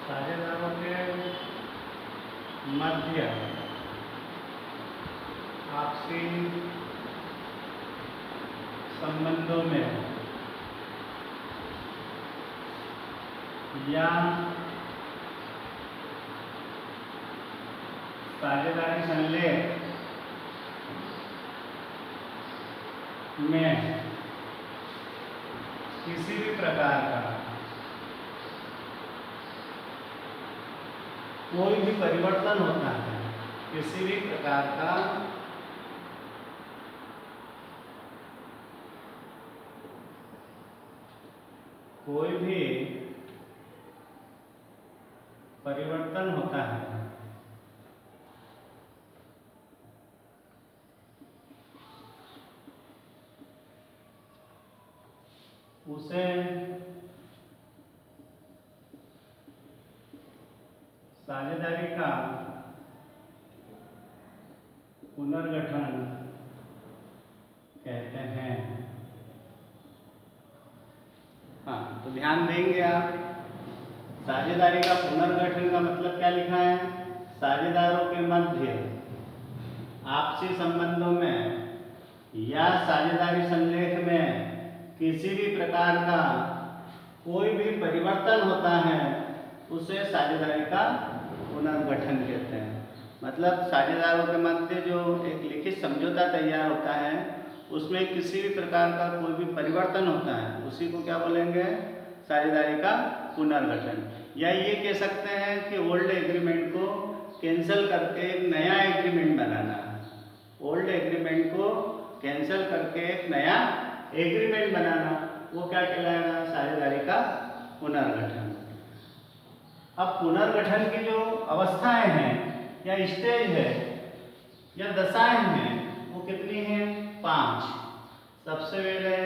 साझेदारों के मध्य आपसी संबंधों में या साझेदारी संलेख में किसी भी प्रकार का कोई भी परिवर्तन होता है, किसी भी प्रकार का कोई भी परिवर्तन होता है, उसे साझेदारी का पुनर्गठन कहते हैं। हाँ, तो ध्यान देंगे आप, साझेदारी का पुनर्गठन का मतलब क्या लिखा है? साझेदारों के मध्य आपसी संबंधों में या साझेदारी संलेख में किसी भी प्रकार का कोई भी परिवर्तन होता है, उसे साझेदारी का पुनर्गठन कहते हैं। मतलब साझेदारों के मध्य जो एक लिखित समझौता तैयार होता है, उसमें किसी भी प्रकार का कोई भी परिवर्तन होता है, उसी को क्या बोलेंगे? साझेदारी का पुनर्गठन। या ये कह सकते हैं कि ओल्ड एग्रीमेंट को कैंसिल करके एक नया एग्रीमेंट बनाना। ओल्ड एग्रीमेंट को कैंसिल करके एक नया एग्रीमेंट बनाना, वो क्या कहलाएगा? साझेदारी का पुनर्गठन। अब पुनर्गठन की जो अवस्थाएं हैं या स्टेज है या दशाएं हैं, वो कितनी हैं? 5। सबसे पहले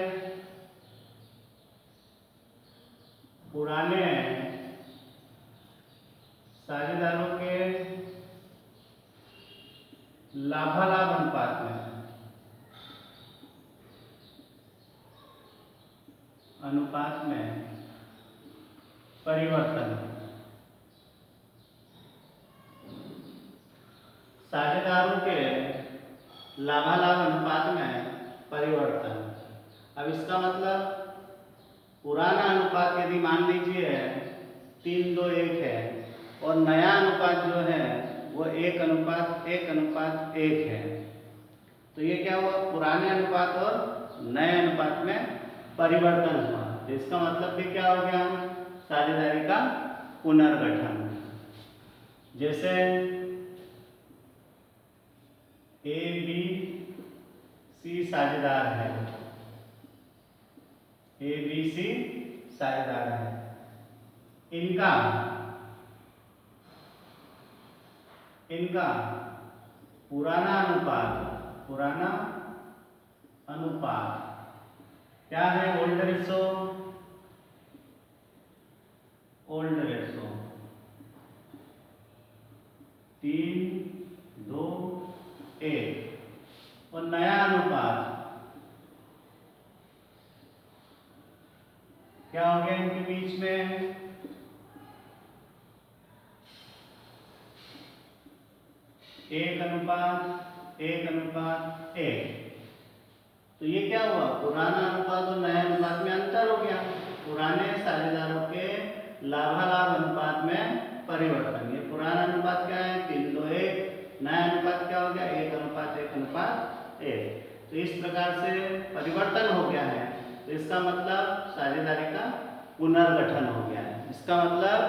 पुराने साझेदारों के लाभालाभ अनुपात में परिवर्तन। साझेदारों के लाभालाभ अनुपात में परिवर्तन। अब इसका मतलब पुराना अनुपात यदि मान लीजिए 3:1 है और नया अनुपात जो है वो 1:1:1 है, तो ये क्या हुआ? पुराने अनुपात और नए अनुपात में परिवर्तन हुआ। तो इसका मतलब भी क्या हो गया? साझेदारी का पुनर्गठन। जैसे ए बी सी साझेदार है, ए बी सी साझेदार है, इनका पुराना अनुपात क्या है? ओल्ड रेशो 3:2:1 और नया अनुपात क्या हो गया इनके बीच में? 1:1:1। तो ये क्या हुआ? पुराना अनुपात और नया अनुपात में अंतर हो गया। पुराने साझेदारों के लाभालाभ अनुपात में परिवर्तन। ये पुराना अनुपात क्या है? 3:1। नया अनुपात क्या हो गया? 1:1:1। तो इस प्रकार से परिवर्तन हो गया है। तो इसका मतलब साझेदारी का पुनर्गठन हो गया है। इसका मतलब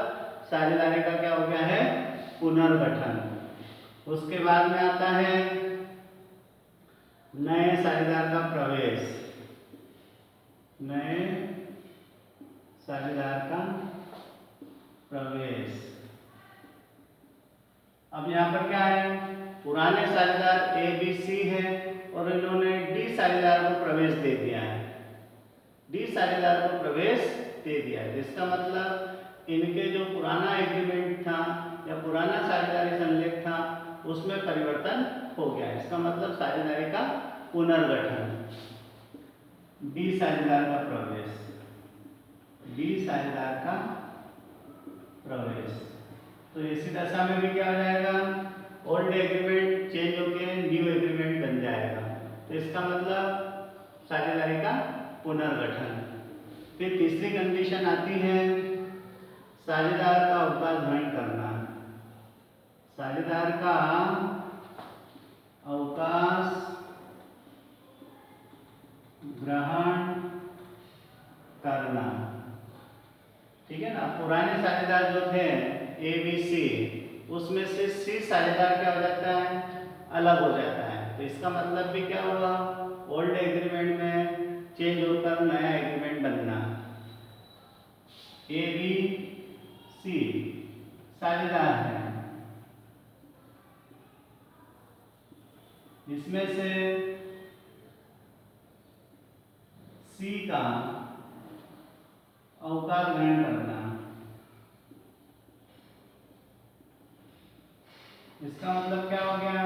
साझेदारी का क्या हो गया है? पुनर्गठन। उसके बाद में आता है नए साझेदार का प्रवेश। नए साझेदार का प्रवेश। अब यहाँ पर क्या है? पुराने साझेदार ए बी सी है और इन्होंने डी साझेदार को प्रवेश दे दिया है। डी साझेदार को प्रवेश दे दिया है। इसका मतलब इनके जो पुराना एग्रीमेंट था या पुराना साझेदारी संलेख था, उसमें परिवर्तन हो गया। इसका मतलब साझेदारी का पुनर्गठन। डी साझेदार का प्रवेश। डी साझेदार का प्रवेश। तो इसी दशा में भी क्या हो जाएगा, ओल्ड एग्रीमेंट चेंज होकर न्यू एग्रीमेंट बन जाएगा। तो इसका मतलब साझेदारी का पुनर्गठन। फिर तीसरी कंडीशन आती है साझेदार का अवकाश ग्रहण करना। साझेदार का अवकाश ग्रहण करना, ठीक है ना। पुराने साझेदार जो थे ए बी सी, उसमें से सी साझेदार क्या हो जाता है, अलग हो जाता है। तो इसका मतलब भी क्या हुआ, ओल्ड एग्रीमेंट में चेंज होकर नया एग्रीमेंट बनना। ए बी सी साझेदार है, इसमें से सी का अवकाश ग्रहण करना। इसका मतलब क्या हो गया,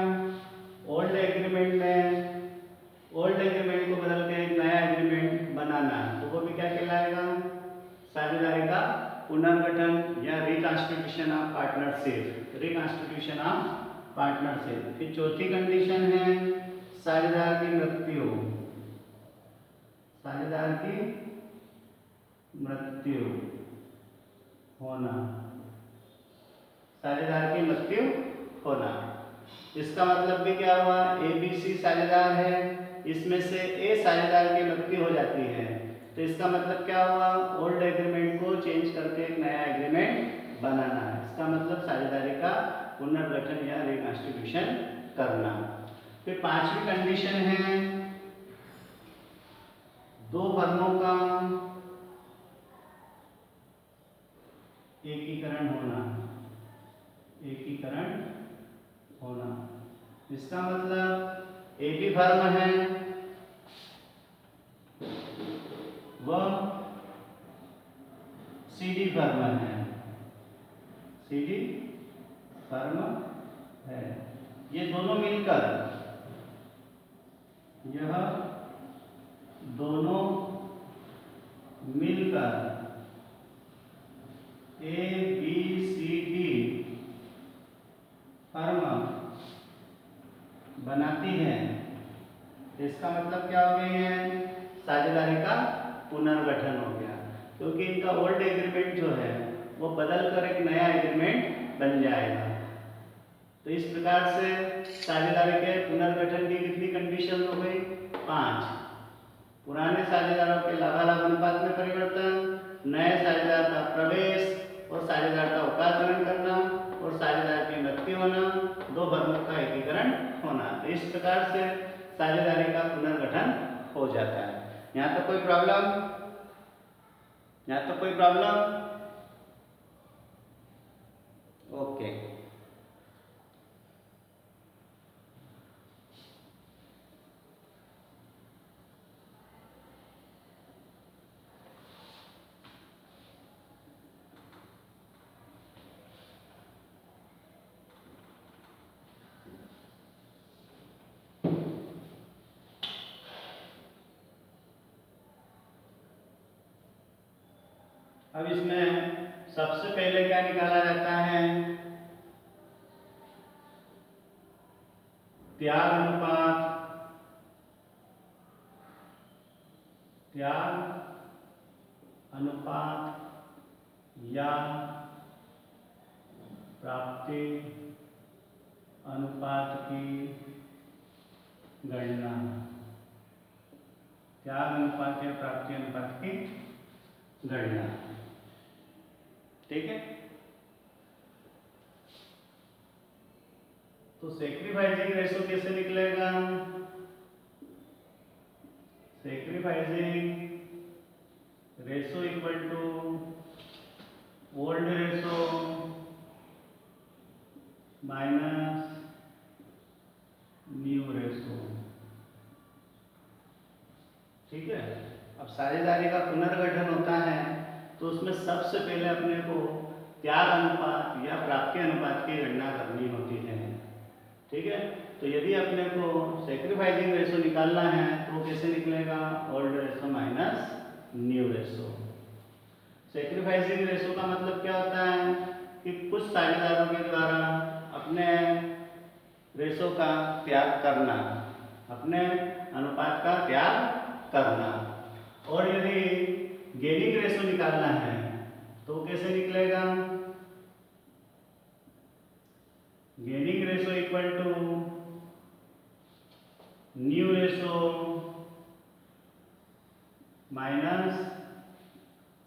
ओल्ड एग्रीमेंट को बदल के एक नया एग्रीमेंट बनाना। तो वो भी क्या कहलाएगा, साझेदारी का पुनर्गठन या reconstitution of partnership. Reconstitution of partnership. फिर चौथी कंडीशन है साझेदार की मृत्यु। साझेदार की मृत्यु होना। साझेदार की मृत्यु होना, इसका मतलब भी क्या हुआ, ए बी सी साझेदार है, इसमें से ए साझेदार की मृत्यु हो जाती है। तो इसका मतलब क्या हुआ, ओल्ड एग्रीमेंट को चेंज करके एक नया एग्रीमेंट बनाना है। इसका मतलब साझेदारी का पुनर्गठन या रिकॉन्स्टिट्यूशन करना। फिर पांचवी कंडीशन है दो फर्मों का एकीकरण होना। एकीकरण होना, इसका मतलब एक ही फर्म है, वह सीडी फर्म है। सीडी फर्म है, ये दोनों मिलकर, यह दोनों मिलकर A B C D firm बनाती है। इसका मतलब क्या हो गई है, साझेदारी का पुनर्गठन हो गया, क्योंकि इनका ओल्ड एग्रीमेंट जो है वो बदल कर एक नया एग्रीमेंट बन जाएगा। तो इस प्रकार से साझेदारी के पुनर्गठन की कितनी कंडीशन हो गई, 5। पुराने साझेदारों के लाभालाभ अनुपात में परिवर्तन, नए साझेदार का प्रवेश और साझेदार का अवकाश ग्रहण करना और साझेदार की मृत्यु होना, दो फर्मों का एकीकरण होना। तो इस प्रकार से साझेदारी का पुनर्गठन हो जाता है। यहाँ तो कोई प्रॉब्लम, यहाँ तो कोई प्रॉब्लम, ओके। अब इसमें सबसे पहले क्या निकाला जाता है, त्याग अनुपात। त्याग अनुपात या प्राप्ति अनुपात की गणना। त्याग अनुपात या प्राप्ति अनुपात की गणना, ठीक है। तो सैक्रिफाइसिंग रेशो कैसे निकलेगा, sacrificing ratio equal to old ratio minus new ratio, ठीक है। अब साझेदारी का पुनर्गठन होता है तो उसमें सबसे पहले अपने को त्याग अनुपात या प्राप्ति अनुपात की गणना करनी होती है, ठीक है। तो यदि अपने को सैक्रिफाइसिंग रेशो निकालना है तो कैसे निकलेगा, old ratio minus new ratio. Sacrificing ratio का मतलब क्या होता है, कि कुछ साझेदारों के द्वारा अपने रेशो का त्याग करना, अपने अनुपात का त्याग करना। और यदि गेनिंग रेशो निकालना है तो कैसे निकलेगा? Gaining ratio equal to new ratio minus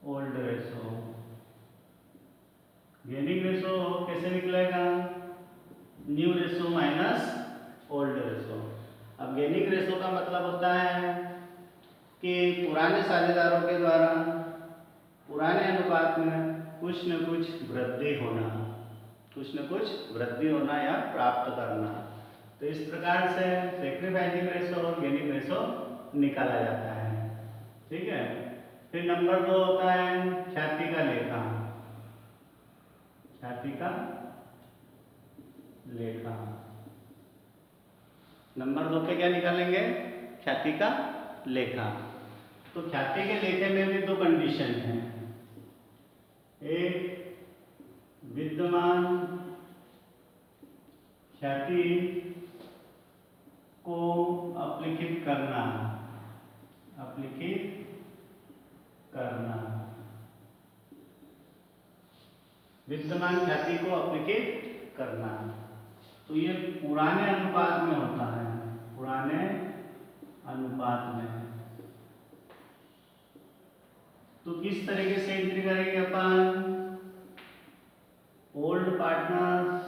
old ratio. Gaining ratio कैसे निकलेगा? New ratio minus old ratio. अब गेनिंग रेशो का मतलब होता है कि पुराने साझेदारों के द्वारा पुराने अनुपात में कुछ न कुछ वृद्धि होना, कुछ न कुछ वृद्धि होना या प्राप्त करना। तो इस प्रकार से सैक्रिफाइसिंग रेशो और गेनिंग रेशो निकाला जाता है। ठीक है। फिर नंबर 2 होता है ख्याति का लेखा। ख्याति का लेखा। नंबर 2 पे क्या निकालेंगे? ख्याति का लेखा। तो ख्याति के लेखे में भी 2 कंडीशन हैं। एक, विद्यमान ख्याति को अपलिखित करना, अपलिखित करना, विद्यमान ख्याति को अपलिखित करना। तो ये पुराने अनुपात में होता है, पुराने अनुपात में। तो किस तरीके से एंट्री करेंगे अपन? Old partners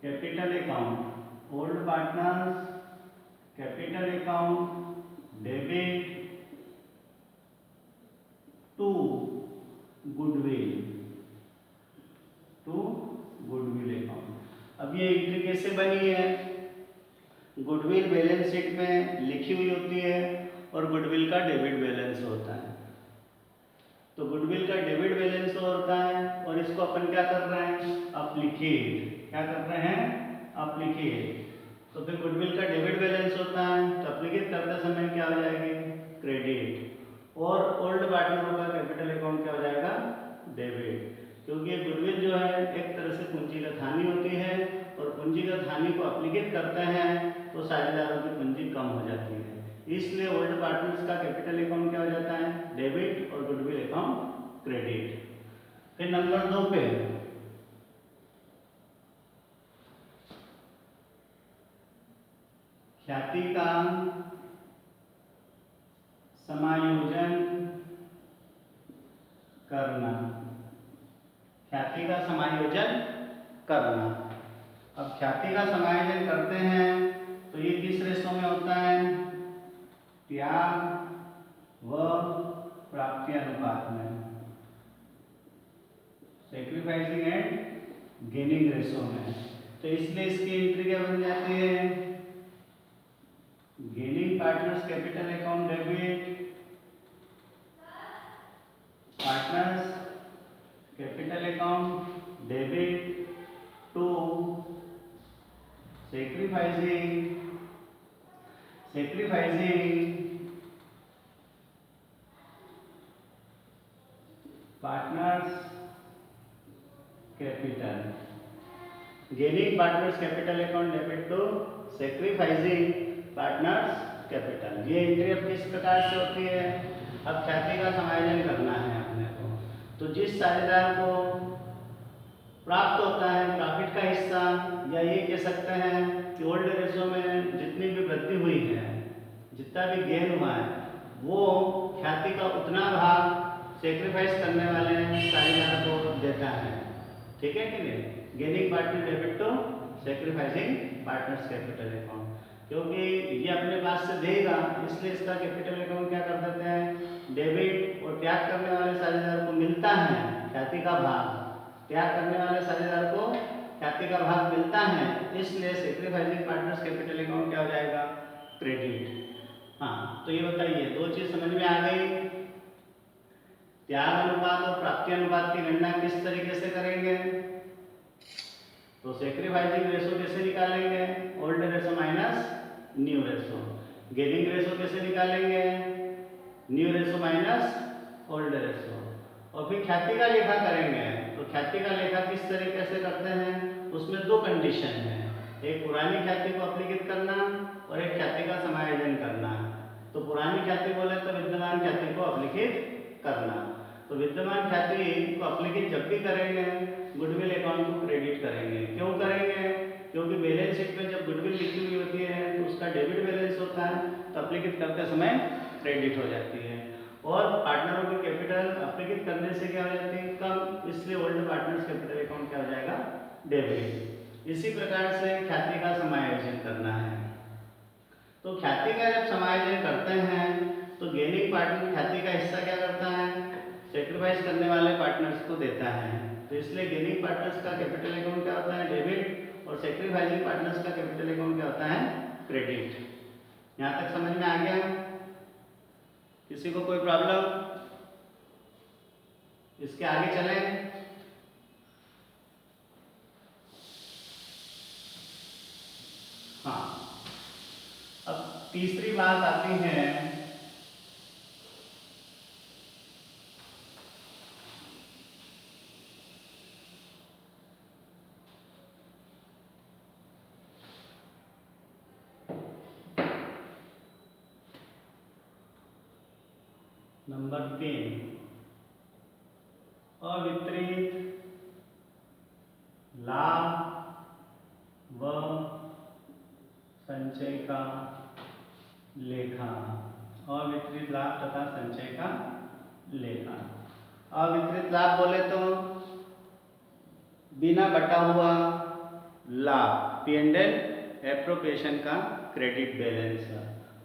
capital account, old partners capital account debit to goodwill, to goodwill account. अब ये एंट्री कैसे बनी है? गुडविल बैलेंस शीट में लिखी हुई होती है और गुडविल का डेबिट बैलेंस होता है। तो गुडविल का डेबिट बैलेंस होता है और इसको अपन क्या कर रहे हैं? अपलिखित। क्या कर रहे हैं? अपलिखित। तो फिर गुडविल का डेबिट बैलेंस होता है तो अपलिखित करते समय क्या हो जाएगी? क्रेडिट। और ओल्ड पार्टनरों का कैपिटल अकाउंट क्या हो जाएगा? डेबिट। क्योंकि गुडविल जो है एक तरह से पूंजीगत हानि होती है और पूंजीगत हानि को अपलिखित करते हैं तो साझेदारों की पूंजी कम हो जाती है। इसलिए ओल्ड पार्टनर्स का कैपिटल अकाउंट क्या हो जाता है? डेबिट और गुडविल अकाउंट क्रेडिट। फिर नंबर 2 पे ख्याति का समायोजन करना, ख्याति का समायोजन करना। अब ख्याति का समायोजन करते हैं तो ये किस रेशो में होता है? त्याग व प्राप्ति अनुपात में, सैक्रिफाइसिंग एंड गेनिंग रेशो में। तो इसलिए इसकी एंट्री क्या बन जाती है? Gaining partners capital account debit, partners capital account debit to sacrificing partners capital, gaining partners capital account debit to sacrificing partners capital. ये एंट्री अब किस प्रकार से होती है? अब ख्याति का समायोजन करना है अपने को। तो जिस साझेदार को प्राप्त होता है प्रॉफिट का हिस्सा, या ये कह सकते हैं कि ओल्ड रेशो में जितनी भी वृद्धि हुई है, जितना भी गेन हुआ है, वो ख्याति का उतना भाग सैक्रिफाइस करने वाले साझेदार को देता है। ठीक है कि नहीं? Gaining partner debit to sacrificing partners capital account. क्योंकि ये अपने पास से देगा इसलिए इसका कैपिटल अकाउंट क्या कर देते हैं? डेबिट। और त्याग करने वाले साझेदार को मिलता है ख्याति का भाग, त्याग करने वाले साझेदार को ख्याति का भाग मिलता है, इसलिए सैक्रिफाइसिंग पार्टनर्स कैपिटल अकाउंट क्या हो जाएगा? क्रेडिट। हाँ, तो ये बताइए 2 चीज समझ में आ गई। त्याग अनुपात और प्राप्ति अनुपात की गणना किस तरीके से करेंगे? तो सैक्रिफाइसिंग रेशो कैसे निकालेंगे? Old ratio minus new ratio. Gaining ratio कैसे निकालेंगे? New ratio minus old ratio. और फिर ख्याति का लेखा करेंगे तो ख्याति का लेखा किस तरीके से करते हैं, उसमें दो कंडीशन है, एक पुरानी ख्याति को अप्लिकेट करना और एक ख्याति का समायोजन करना। तो पुरानी ख्याति बोले तो विद्यमान ख्याति को अप्लिकेट करना। तो विद्यमान ख्याति को अप्लिकेट जब भी करेंगे गुडविल अकाउंट को क्रेडिट करेंगे। क्यों करेंगे, क्योंकि बैलेंस शीट में जब गुडविल लिखी हुई होती है तो उसका डेबिट बैलेंस होता है, तो अप्लिकेट करते समय क्रेडिट हो जाती है। और पार्टनरों की कैपिटल अप्लिकेट करने से क्या हो जाती है, कम, इसलिए ओल्ड पार्टनर्स कैपिटल अकाउंट क्या हो जाएगा, डेबिट। इसी प्रकार से ख्याति का समायोजन करना है। तो ख्याति का जब समायोजन करते हैं तो गेनिंग पार्टनर ख्याति का हिस्सा क्या करता है, सेक्रीफाइस करने वाले पार्टनर्स को देता है। तो इसलिए गेनिंग पार्टनर्स का कैपिटल अकाउंट क्या होता है, डेबिट, और सेक्रीफाइसिंग पार्टनर्स का कैपिटल अकाउंट क्या होता है, क्रेडिट। यहाँ तक समझ में आ गया, किसी को कोई प्रॉब्लम, इसके आगे चलें। हाँ, अब तीसरी बात आती है नंबर 3, अवितरित लाभ व संचय का लेखा। अवितरित लाभ तथा संचय का लेखा। अवितरित लाभ बोले तो बिना बटा हुआ लाभ, P&L एप्रोप्रिएशन का credit balance,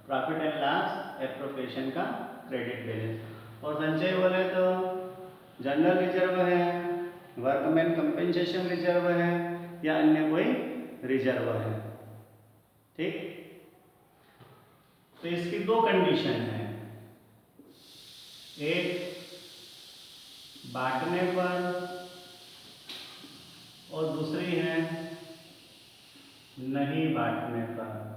profit and loss appropriation का क्रेडिट बैलेंस। और संचय बोले तो जनरल रिजर्व है, वर्कमैन कंपेंसेशन रिजर्व है, या अन्य कोई रिजर्व है। ठीक, तो इसकी दो कंडीशन है, एक बांटने पर और दूसरी है नहीं बांटने पर।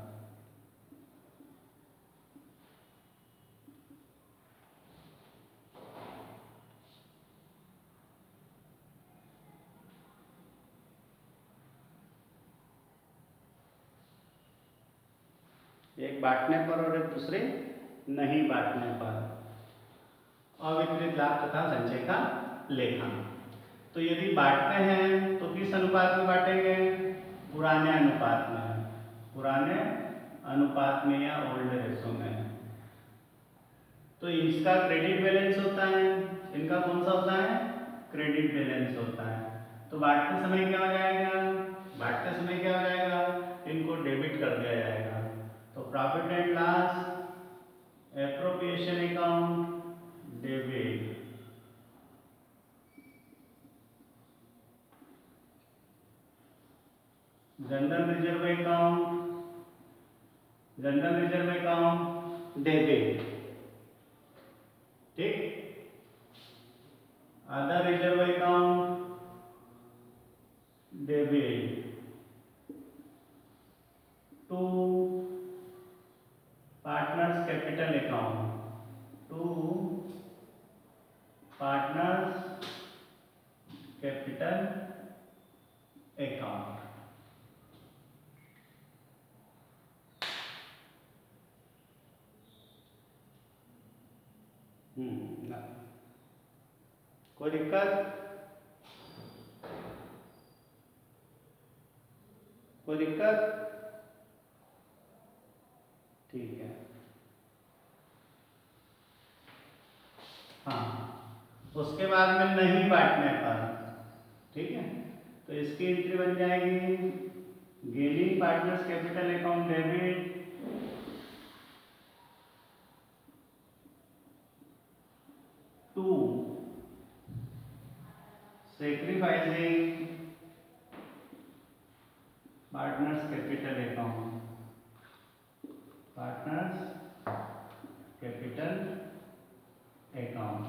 एक बांटने पर और एक दूसरे नहीं बांटने पर। अवितरित लाभ तथा संचय का लेखा। तो यदि बांटते हैं तो किस अनुपात में बांटेंगे, पुराने अनुपात में, पुराने अनुपात में या ओल्ड रेशो में। तो इसका क्रेडिट बैलेंस होता है, इनका कौन सा होता है, क्रेडिट बैलेंस होता है। तो बांटते समय क्या हो जाएगा, बांटते समय क्या हो जाएगा, इनको डेबिट कर दिया जाएगा। तो profit and loss appropriation account debit, general reserve account debit. ठीक, other reserve account debit to partners capital account, to partners capital account. कोई दिक्कत, कोई दिक्कत? ठीक है। हाँ, उसके बाद में नहीं बांटने पर, ठीक है, तो इसकी एंट्री बन जाएगी gaining partners capital account debit to sacrificing partners capital account, partners capital account.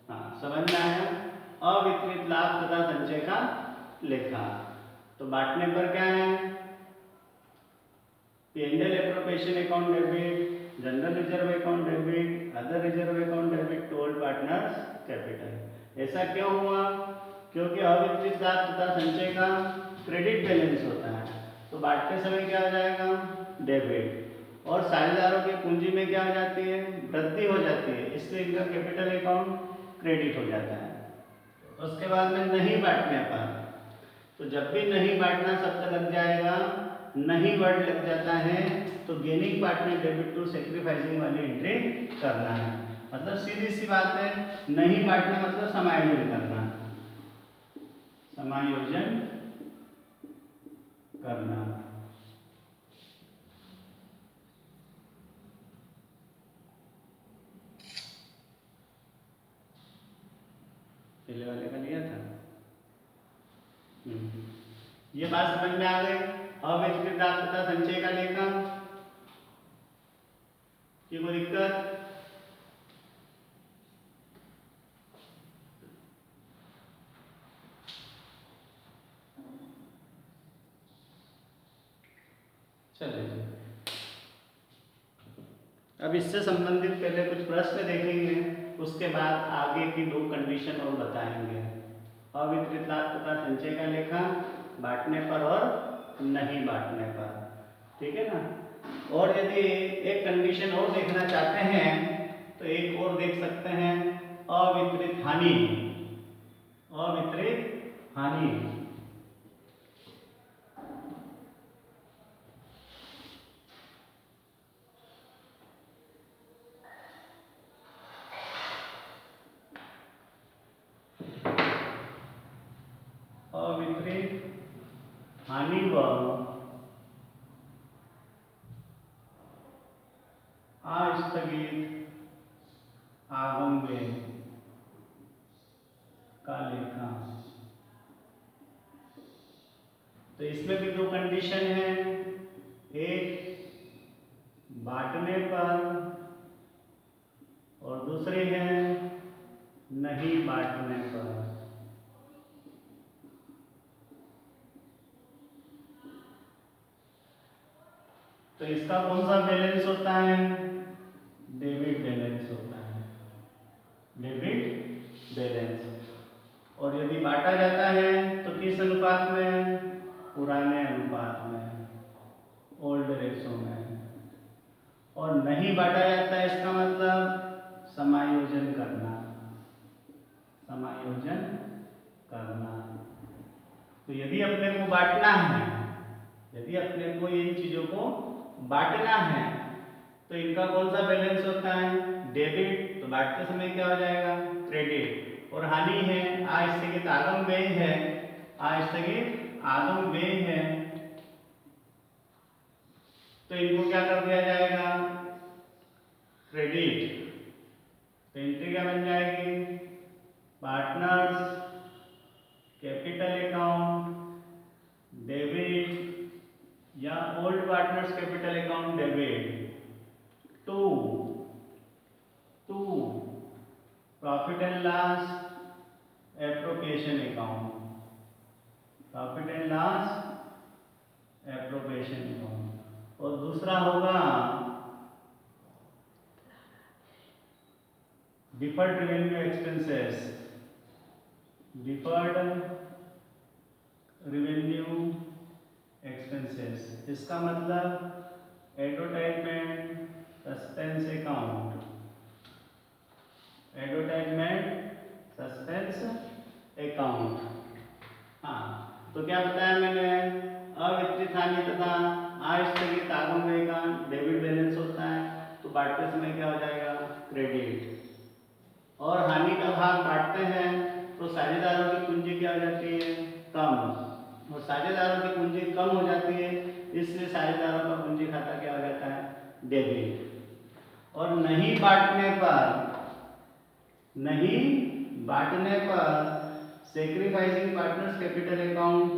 हाँ, समझ में आया। अवितरित लाभ तथा संचय का लेखा। तो बांटने पर क्या है, P&L appropriation account debit, general reserve account debit, other reserve account debit to all partners capital. ऐसा क्यों हुआ? क्योंकि अवितरित लाभ तथा संचय का क्रेडिट बैलेंस होता है, तो बांटते समय क्या हो जाएगा? डेबिट। और साझेदारों की पूंजी में क्या हो जाती है? वृद्धि हो जाती है, इसलिए इनका कैपिटल अकाउंट क्रेडिट हो जाता है। उसके बाद में नहीं बांटने पर, तो जब भी नहीं बांटना शब्द लग जाएगा, नहीं वर्ड लग जाता है, तो गेनिंग पार्ट में डेबिट टू सेक्रीफाइसिंग वाली एंट्री करना है। मतलब सीधी सी बात है, नहीं बांटना मतलब समायोजन करना, समायोजन करना। पहले वाले का लिया था। ये बात समझ में आ गई? अवितरित लाभ तथा संचय का लेखा की कोई दिक्कत? चलिए, अब इससे संबंधित पहले कुछ प्रश्न देखेंगे, उसके बाद आगे की दो कंडीशन और बताएंगे। अवितरित लाभ तथा संचय का लेखा बांटने पर और नहीं बांटने पर, ठीक है ना। और यदि एक कंडीशन और देखना चाहते हैं तो एक और देख सकते हैं, अवितरित हानि। अवितरित हानि, अवितरित हानि व अस्थगित आगम व्यय का लेखा। तो इसमें भी दो कंडीशन है, एक बांटने पर और दूसरी है नहीं बांटने पर। तो इसका कौन सा बैलेंस होता है? डेबिट बैलेंस होता है, डेबिट बैलेंस। और यदि बांटा जाता है तो किस अनुपात में? पुराने अनुपात में, ओल्ड रेशो में। और नहीं बांटा जाता है, इसका मतलब समायोजन करना, समायोजन करना। तो यदि अपने को बांटना है, यदि अपने को इन चीजों को बांटना है, तो इनका कौन सा बैलेंस होता है? डेबिट। तो बांटते समय क्या हो जाएगा? क्रेडिट। और हानि है, अस्थगित आगम व्यय है, अस्थगित आगम व्यय है, तो इनको क्या कर दिया जाएगा? क्रेडिट। तो एंट्री क्या बन जाएगी? पार्टनर्स कैपिटल अकाउंट डेबिट या old partners capital account debit to profit and loss appropriation account, profit and loss appropriation account. और दूसरा होगा deferred revenue expenses, deferred revenue expenses. इसका मतलब advertisement suspense account, advertisement suspense account. हाँ, तो क्या बताया मैंने? अवितरित हानि तथा अस्थगित आगम व्यय का डेबिट बैलेंस होता है, तो बांटते समय क्या हो जाएगा? क्रेडिट। और हानि का भाग बांटते हैं तो साझेदारों की पूंजी क्या हो जाती है? कम। और साझेदारों की पूंजी कम हो जाती है, इसलिए साझेदारों का पूंजी खाता क्या हो जाता है? डेबिट। और नहीं बांटने पर, नहीं बांटने पर sacrificing partners capital account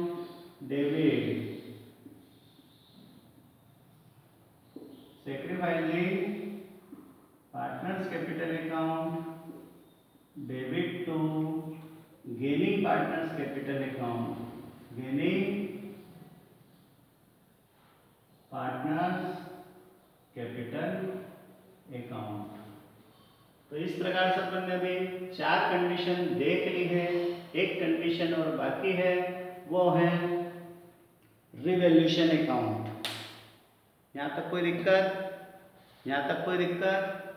debit, sacrificing partners capital account debit to gaining partners capital account, gaining partners capital account. तो इस प्रकार से अपन ने अभी 4 कंडीशन देख ली है। एक कंडीशन और बाकी है, वो है रिवैल्यूएशन अकाउंट। यहाँ तक कोई दिक्कत? यहाँ तक कोई दिक्कत?